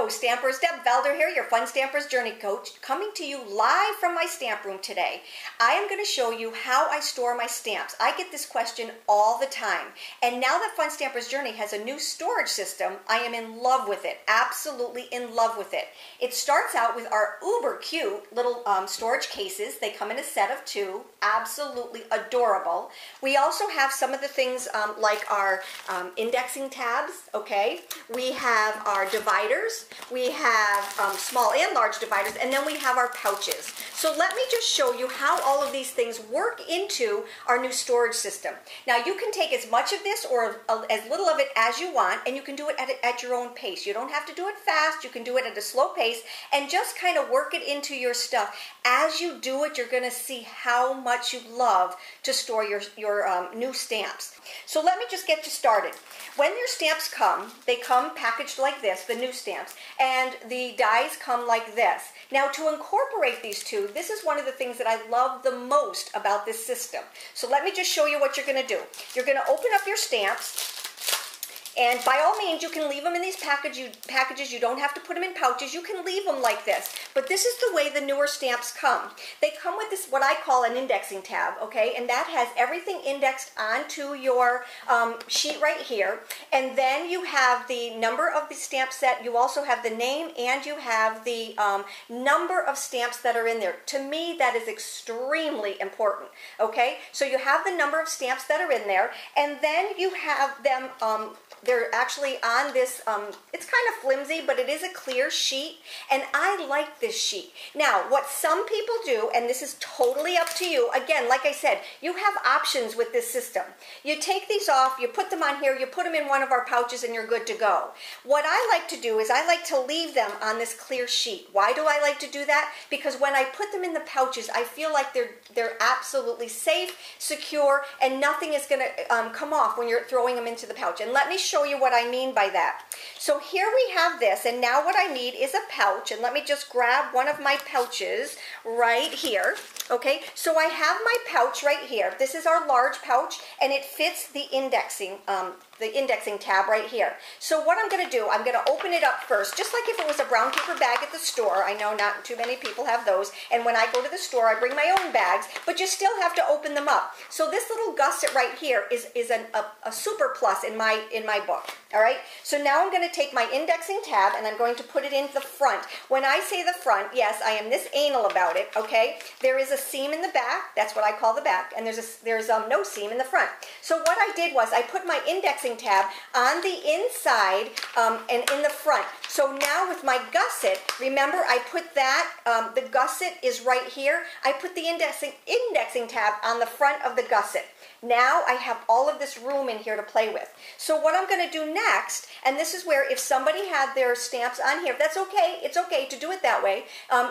Hello Stampers, Deb Valder here, your Fun Stampers Journey Coach, coming to you live from my stamp room today. I am going to show you how I store my stamps. I get this question all the time, and now that Fun Stampers Journey has a new storage system, I am in love with it, absolutely in love with it. It starts out with our uber cute little storage cases. They come in a set of 2, absolutely adorable. We also have some of the things like our indexing tabs, okay? We have our dividers, we have small and large dividers, and then we have our pouches. So let me just show you how all of these things work into our new storage system. Now you can take as much of this or as little of it as you want, and you can do it at your own pace. You don't have to do it fast, you can do it at a slow pace and just kind of work it into your stuff. As you do it, you're going to see how much you love to store your new stamps. So let me just get you started. When your stamps come, they come packaged like this, the new stamps, and the dies come like this. Now to incorporate these two, this is one of the things that I love the most about this system. So let me just show you what you're going to do. You're going to open up your stamps, and by all means, you can leave them in these packages. You don't have to put them in pouches. You can leave them like this. But this is the way the newer stamps come. They come with this, what I call an indexing tab, okay? And that has everything indexed onto your sheet right here. And then you have the number of the stamp set. You also have the name, and you have the number of stamps that are in there. To me, that is extremely important, okay? So you have the number of stamps that are in there, and then you have them they're actually on this, it's kind of flimsy, but it is a clear sheet, and I like this sheet. Now, what some people do, and this is totally up to you, again, like I said, you have options with this system. You take these off, you put them on here, you put them in one of our pouches, and you're good to go. What I like to do is I like to leave them on this clear sheet. Why do I like to do that? Because when I put them in the pouches, I feel like they're absolutely safe, secure, and nothing is going to come off when you're throwing them into the pouch. And let me show you what I mean by that. So here we have this, and now what I need is a pouch, and let me just grab one of my pouches right here. Okay, so I have my pouch right here. This is our large pouch, and it fits the indexing tab right here. So what I'm going to do, I'm going to open it up first, just like if it was a brown paper bag at the store. I know not too many people have those, and when I go to the store, I bring my own bags, but you still have to open them up. So this little gusset right here is a super plus in my book. All right, so now I'm going to take my indexing tab, and I'm going to put it in the front. When I say the front, yes, I am this anal about it, okay? There is a seam in the back, that's what I call the back, and there's no seam in the front. So what I did was I put my indexing tab on the inside and in the front. So now with my gusset, remember I put that, the gusset is right here. I put the indexing tab on the front of the gusset. Now I have all of this room in here to play with. So what I'm going to do next, and this is where if somebody had their stamps on here, that's okay, it's okay to do it that way,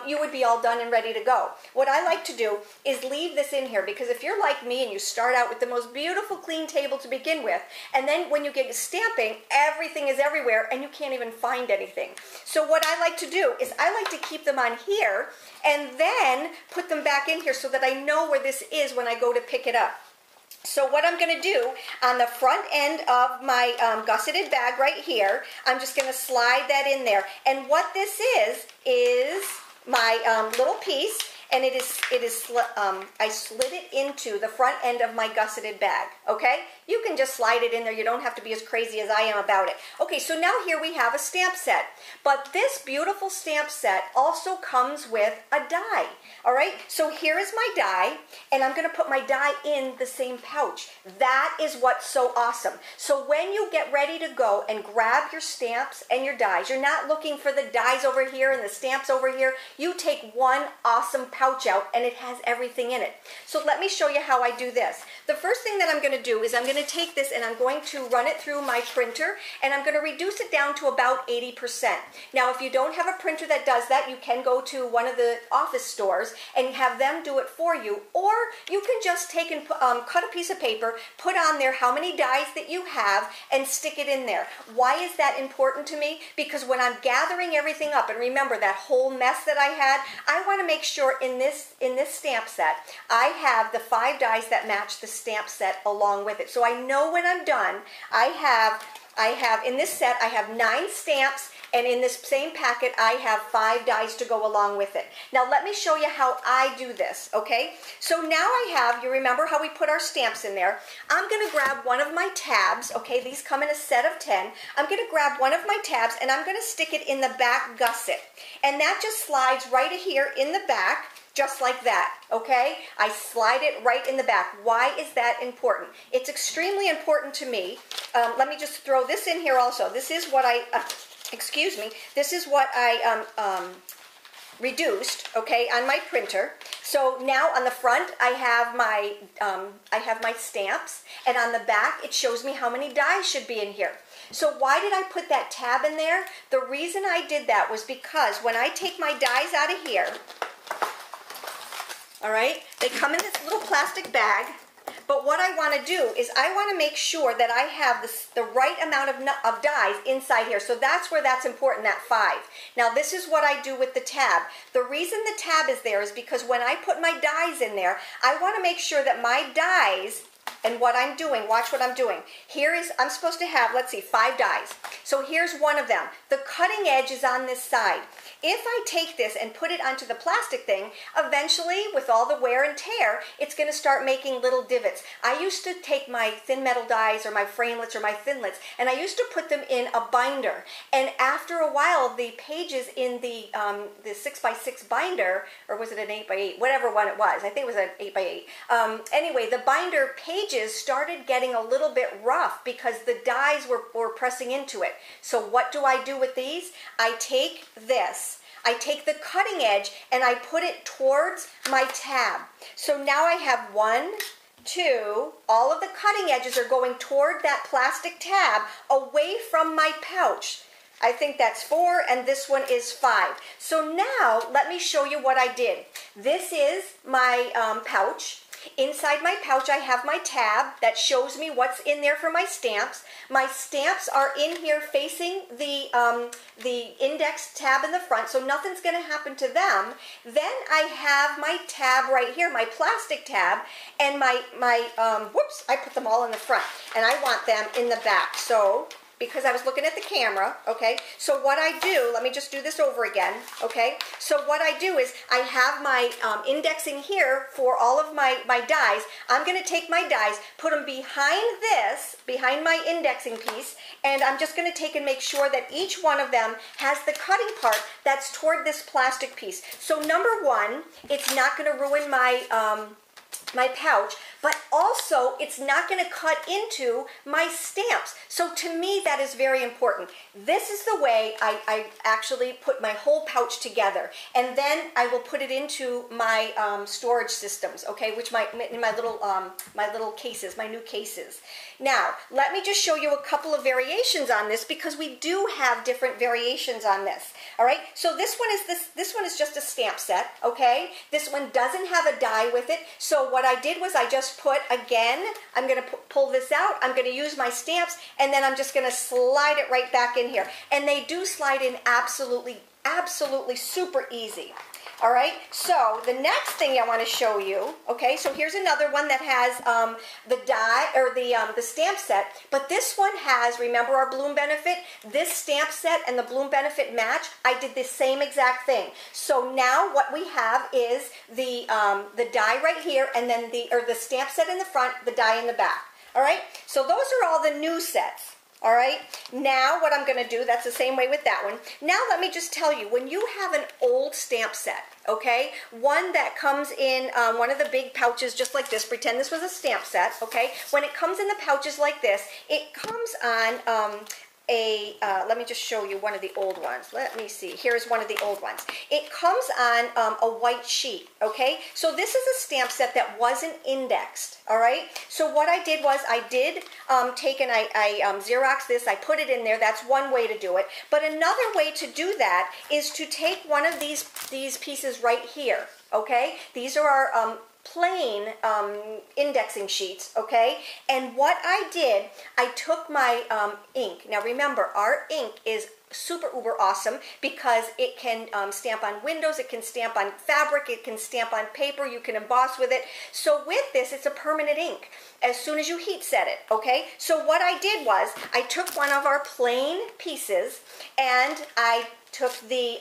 you would be all done and ready to go. What I like to do is leave this in here, because if you're like me and you start out with the most beautiful clean table to begin with, and then when you get stamping, everything is everywhere and you can't even find anything. So what I like to do is I like to keep them on here and then put them back in here so that I know where this is when I go to pick it up. So what I'm going to do on the front end of my gusseted bag right here, I'm just going to slide that in there. And what this is my little piece, and I slid it into the front end of my gusseted bag, okay? You can just slide it in there. You don't have to be as crazy as I am about it. Okay, so now here we have a stamp set. But this beautiful stamp set also comes with a die, all right? So here is my die, and I'm going to put my die in the same pouch. That is what's so awesome. So when you get ready to go and grab your stamps and your dies, you're not looking for the dies over here and the stamps over here. You take one awesome pouch out, and it has everything in it. So let me show you how I do this. The first thing that I'm going to do is I'm going to take this and I'm going to run it through my printer, and I'm going to reduce it down to about 80%. Now if you don't have a printer that does that, you can go to one of the office stores and have them do it for you, or you can just take and cut a piece of paper, put on there how many dies that you have, and stick it in there. Why is that important to me? Because when I'm gathering everything up, and remember that whole mess that I had, I want to make sure in this stamp set I have the 5 dies that match the stamp set along with it. So I know when I'm done, I have in this set, I have 9 stamps And in this same packet, I have 5 dies to go along with it. Now let me show you how I do this, okay? So now I have, you remember how we put our stamps in there. I'm going to grab one of my tabs, okay? These come in a set of 10. I'm going to grab one of my tabs and I'm going to stick it in the back gusset. And that just slides right here in the back. Just like that, okay? I slide it right in the back. Why is that important? It's extremely important to me. Let me just throw this in here also. This is what I, excuse me, this is what I reduced, okay, on my printer. So now on the front I have my stamps, and on the back it shows me how many dies should be in here. So why did I put that tab in there? The reason I did that was because when I take my dies out of here, all right, they come in this little plastic bag, but what I want to do is I want to make sure that I have the right amount of dies inside here. So that's where that's important, that 5. Now this is what I do with the tab. The reason the tab is there is because when I put my dies in there, I want to make sure that my dies, and what I'm doing, watch what I'm doing. Here is, I'm supposed to have, let's see, 5 dies. So here's one of them. The cutting edge is on this side. If I take this and put it onto the plastic thing, eventually, with all the wear and tear, it's going to start making little divots. I used to take my thin metal dies or my framelits or my thinlits, and I used to put them in a binder. And after a while, the pages in the 6x6 binder, or was it an 8x8, whatever one it was, I think it was an 8x8. Anyway, the binder pages started getting a little bit rough because the dies were pressing into it. So what do I do with these? I take this. I take the cutting edge and I put it towards my tab. So now I have 1, 2, all of the cutting edges are going toward that plastic tab away from my pouch. I think that's 4 and this one is 5. So now let me show you what I did. This is my pouch. Inside my pouch I have my tab that shows me what's in there for my stamps. My stamps are in here facing the index tab in the front, so nothing's going to happen to them. Then I have my tab right here, my plastic tab, and my whoops, I put them all in the front, and I want them in the back. So because I was looking at the camera, okay? So what I do, let me just do this over again, okay? So what I do is I have my indexing here for all of my dies. I'm gonna take my dies, put them behind this, behind my indexing piece, and I'm just gonna take and make sure that each one of them has the cutting part that's toward this plastic piece. So number 1, it's not gonna ruin my my pouch, but also it's not going to cut into my stamps. So to me that is very important. This is the way I actually put my whole pouch together, and then I will put it into my storage systems, okay, which in my little cases, my new cases. Now let me just show you a couple of variations on this because we do have different variations on this. All right, so this one is just a stamp set, okay? This one doesn't have a die with it. So what I did was I just put, again, I'm going to pull this out, I'm going to use my stamps, and then I'm just going to slide it right back in here. And they do slide in absolutely super easy. All right, so the next thing I want to show you, okay, so here's another one that has the die, or the stamp set, but this one has, remember our Bloom Benefit? This stamp set and the Bloom Benefit match, I did the same exact thing. So now what we have is the die right here, and then the stamp set in the front, the die in the back. All right, so those are all the new sets. All right, now what I'm going to do, that's the same way with that one. Now let me just tell you, when you have an old stamp set, okay, one that comes in one of the big pouches just like this, pretend this was a stamp set, okay, when it comes in the pouches like this, it comes on let me just show you one of the old ones. Let me see. Here's one of the old ones. It comes on a white sheet, okay? So this is a stamp set that wasn't indexed, all right? So what I did was I did take and I Xerox this. I put it in there. That's one way to do it. But another way to do that is to take one of these pieces right here, okay? These are our plain indexing sheets, okay? And what I did, I took my ink. Now remember, our ink is super uber awesome because it can stamp on windows, it can stamp on fabric, it can stamp on paper, you can emboss with it. So with this, it's a permanent ink as soon as you heat set it, okay? So what I did was I took one of our plain pieces and I took the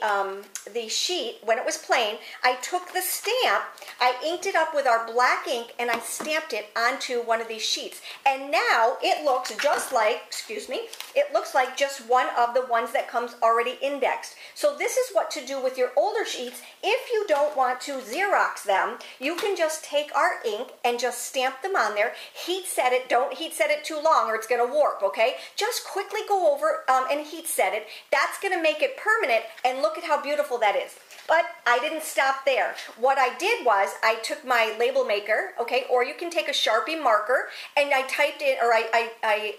sheet, when it was plain, I took the stamp, I inked it up with our black ink, and I stamped it onto one of these sheets. And now it looks just like, excuse me, it looks like just one of the ones that comes already indexed. So this is what to do with your older sheets. If you don't want to Xerox them, you can just take our ink and just stamp them on there, heat set it, don't heat set it too long or it's going to warp, okay? Just quickly go over and heat set it. That's going to make it permanent, and look at how beautiful that is. But I didn't stop there. What I did was I took my label maker, okay, or you can take a Sharpie marker, and I typed in, or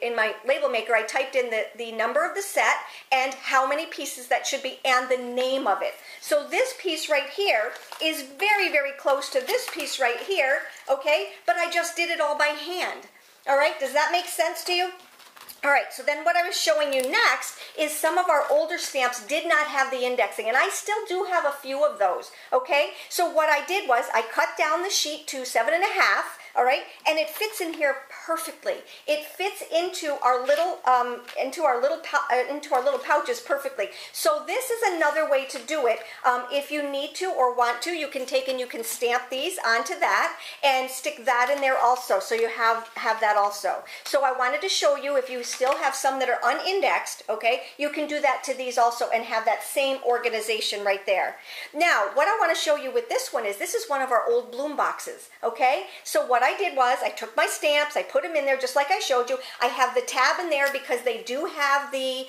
in my label maker, I typed in the number of the set and how many pieces that should be and the name of it. So this piece right here is very, very close to this piece right here, okay, but I just did it all by hand. All right, does that make sense to you? All right, so then what I was showing you next is some of our older stamps did not have the indexing, and I still do have a few of those, okay? So what I did was I cut down the sheet to 7.5, all right, and it fits in here perfectly. It fits into our little pouches perfectly. So this is another way to do it. If you need to or want to, you can take and you can stamp these onto that and stick that in there also, so you have that also. So I wanted to show you, if you still have some that are unindexed, okay, you can do that to these also and have that same organization right there. Now, what I want to show you with this one is, this is one of our old bloom boxes, okay? So what I did was I took my stamps, I put them in there just like I showed you. I have the tab in there because they do have the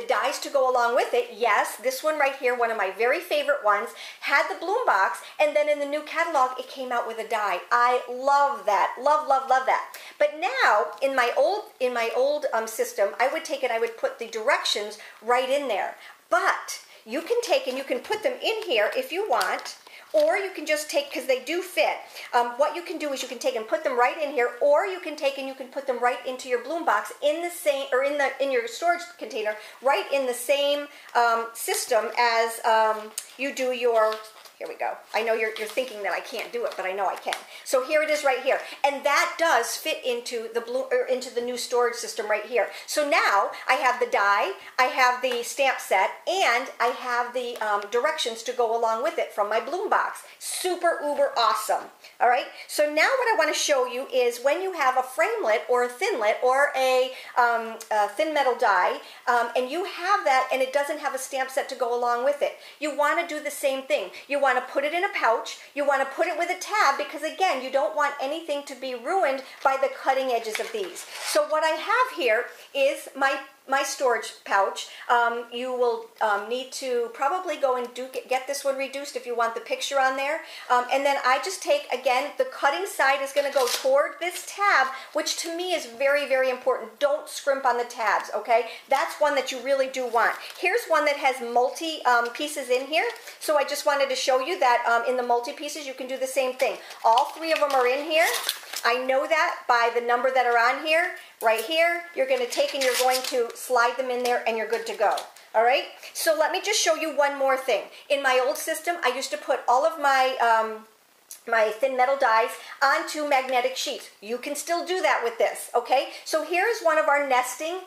dies to go along with it. Yes, this one right here, one of my very favorite ones, had the bloom box, and then in the new catalog it came out with a die. I love that. Love, love, love that. But now in my old system, I would take it, I would put the directions right in there. But you can take and you can put them in here if you want, or you can just take, because they do fit. What you can do is you can take and put them right in here, or you can take and you can put them right into your bloom box in the same, or in your storage container, right in the same system as you do your. Here we go. I know you're thinking that I can't do it, but I know I can. So here it is right here. And that does fit into the new storage system right here. So now I have the die, I have the stamp set, and I have the directions to go along with it from my bloom box. Super uber awesome. All right. So now what I want to show you is when you have a framelit or a thinlit or a thin metal die, and you have that and it doesn't have a stamp set to go along with it. You want to do the same thing. You want to put it in a pouch, you want to put it with a tab, because again, you don't want anything to be ruined by the cutting edges of these. So what I have here is my storage pouch. You will need to probably go and get this one reduced if you want the picture on there. And then I just take, again, the cutting side is going to go toward this tab, which to me is very, very important. Don't scrimp on the tabs, okay? That's one that you really do want. Here's one that has multi pieces in here. So I just wanted to show you that in the multi pieces you can do the same thing. All three of them are in here. I know that by the number that are on here. Right here, you're going to take and you're going to slide them in there and you're good to go. All right? So let me just show you one more thing. In my old system, I used to put all of my my thin metal dies onto magnetic sheets. You can still do that with this, okay? So here's one of our nesting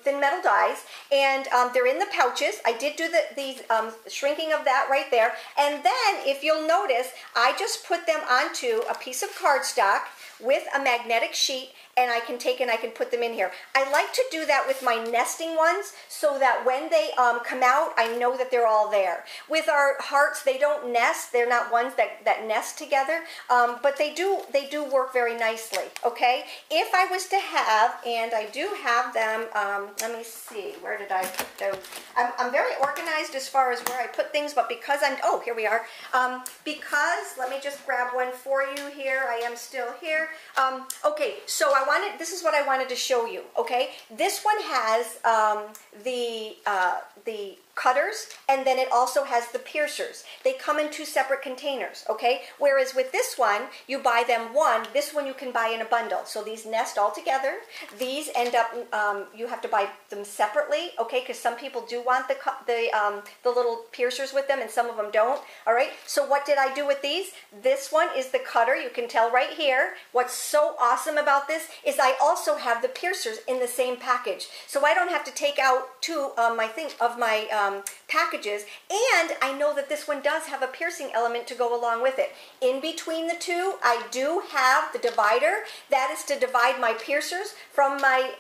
thin metal dies, and they're in the pouches. I did do the shrinking of that right there. And then, if you'll notice, I just put them onto a piece of cardstock with a magnetic sheet, and I can take and I can put them in here. I like to do that with my nesting ones so that when they come out, I know that they're all there. With our hearts, they don't nest. They're not ones that nest together, but they do work very nicely, okay? If I was to have, and I do have them, let me see, where did I put those? I'm very organized as far as where I put things, but because oh, here we are. Because, let me just grab one for you here. I am still here. Okay, so this is what I wanted to show you, okay? This one has the cutters, and then it also has the piercers. They come in 2 separate containers, okay? Whereas with this one, you buy them one. This one you can buy in a bundle. So these nest all together. These end up, you have to buy them separately, okay? Because some people do want the little piercers with them, and some of them don't, all right? So what did I do with these? This one is the cutter. You can tell right here. What's so awesome about this is I also have the piercers in the same package. So I don't have to take out 2 of my packages, and I know that this one does have a piercing element to go along with it. In between the 2, I do have the divider. That is to divide my piercers from my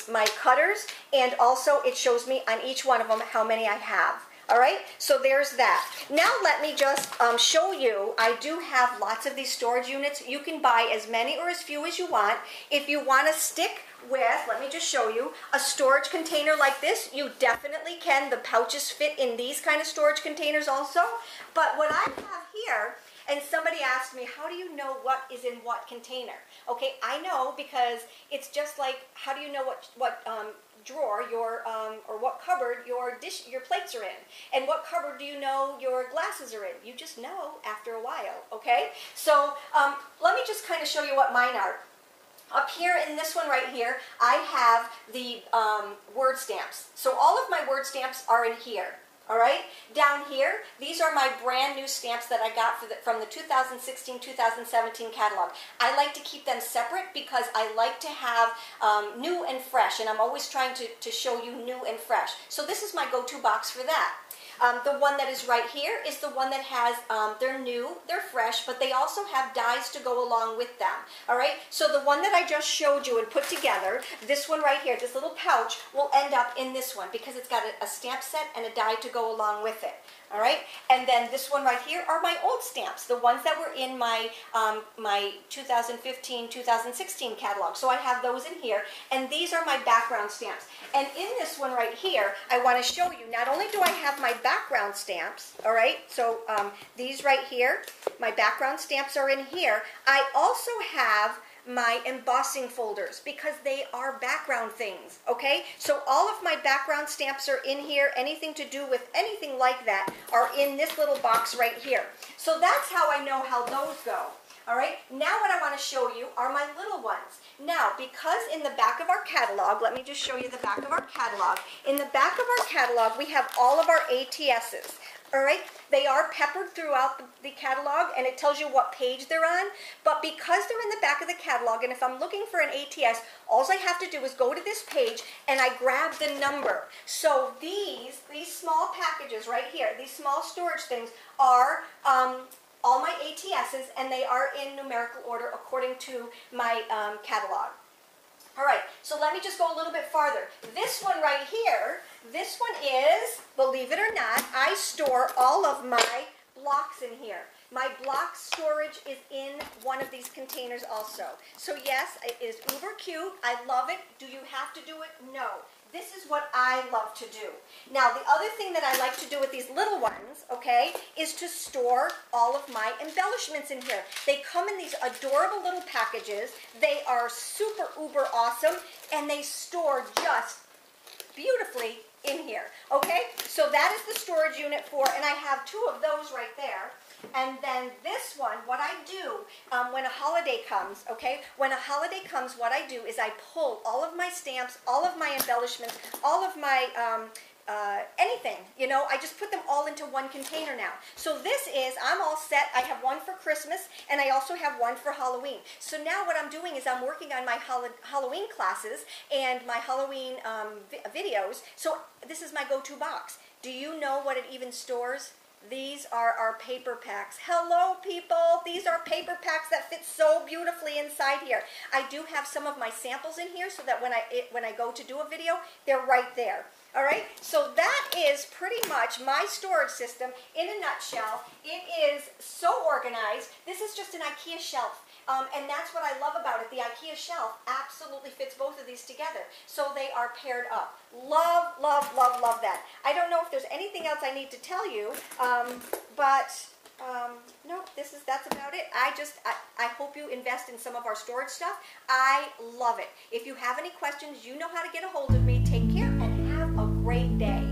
my cutters, and also it shows me on each one of them how many I have. All right, so there's that. Now let me just show you, I do have lots of these storage units. You can buy as many or as few as you want. If you want to stick with, let me just show you, a storage container like this, you definitely can. The pouches fit in these kind of storage containers also. But what I have here, and somebody asked me, how do you know what is in what container? Okay, I know because it's just like, how do you know what drawer or what cupboard your plates are in, and what cupboard do you know your glasses are in? You just know after a while, okay? So let me just kind of show you what mine are. Up here in this one right here, I have the word stamps. So all of my word stamps are in here. All right, down here, these are my brand new stamps that I got from the 2016-2017 catalog. I like to keep them separate because I like to have new and fresh, and I'm always trying to show you new and fresh. So this is my go-to box for that. The one that is right here is the one that has, they're new, they're fresh, but they also have dies to go along with them. All right, so the one that I just showed you and put together, this one right here, this little pouch, will end up in this one because it's got a stamp set and a die to go along with it. All right, and then this one right here are my old stamps, the ones that were in my my 2015-2016 catalog. So I have those in here, and these are my background stamps. And in this one right here, I want to show you, not only do I have my background stamps, all right, so these right here, my background stamps are in here. I also have my embossing folders because they are background things, okay? So all of my background stamps are in here. Anything to do with anything like that are in this little box right here. So that's how I know how those go. All right, now what I want to show you are my little ones. Now, because in the back of our catalog, let me just show you the back of our catalog. In the back of our catalog, we have all of our ATSs. All right, they are peppered throughout the catalog, and it tells you what page they're on. But because they're in the back of the catalog, and if I'm looking for an ATS, all I have to do is go to this page, and I grab the number. So these small packages right here, these small storage things are all my ATSs, and they are in numerical order according to my catalog. All right, so let me just go a little bit farther. This one right here, this one is, believe it or not, I store all of my blocks in here. My block storage is in one of these containers also. So yes, it is uber cute. I love it. Do you have to do it? No. This is what I love to do. Now, the other thing that I like to do with these little ones, okay, is to store all of my embellishments in here. They come in these adorable little packages. They are super uber awesome, and they store just beautifully in here, okay? So that is the storage unit for, and I have 2 of those right there. And then this one, what I do when a holiday comes, okay, when a holiday comes, what I do is I pull all of my stamps, all of my embellishments, all of my anything, you know, I just put them all into one container now. So this is, I'm all set. I have one for Christmas, and I also have one for Halloween. So now what I'm doing is I'm working on my Halloween classes and my Halloween videos. So this is my go-to box. Do you know what it even stores? These are our paper packs. Hello, people. These are paper packs that fit so beautifully inside here. I do have some of my samples in here so that when I go to do a video, they're right there. All right, so that is pretty much my storage system in a nutshell. It is so organized. This is just an IKEA shelf. And that's what I love about it. The IKEA shelf absolutely fits both of these together. So they are paired up. Love, love, love, love that. I don't know if there's anything else I need to tell you, no, that's about it. I hope you invest in some of our storage stuff. I love it. If you have any questions, you know how to get a hold of me. Take care and have a great day.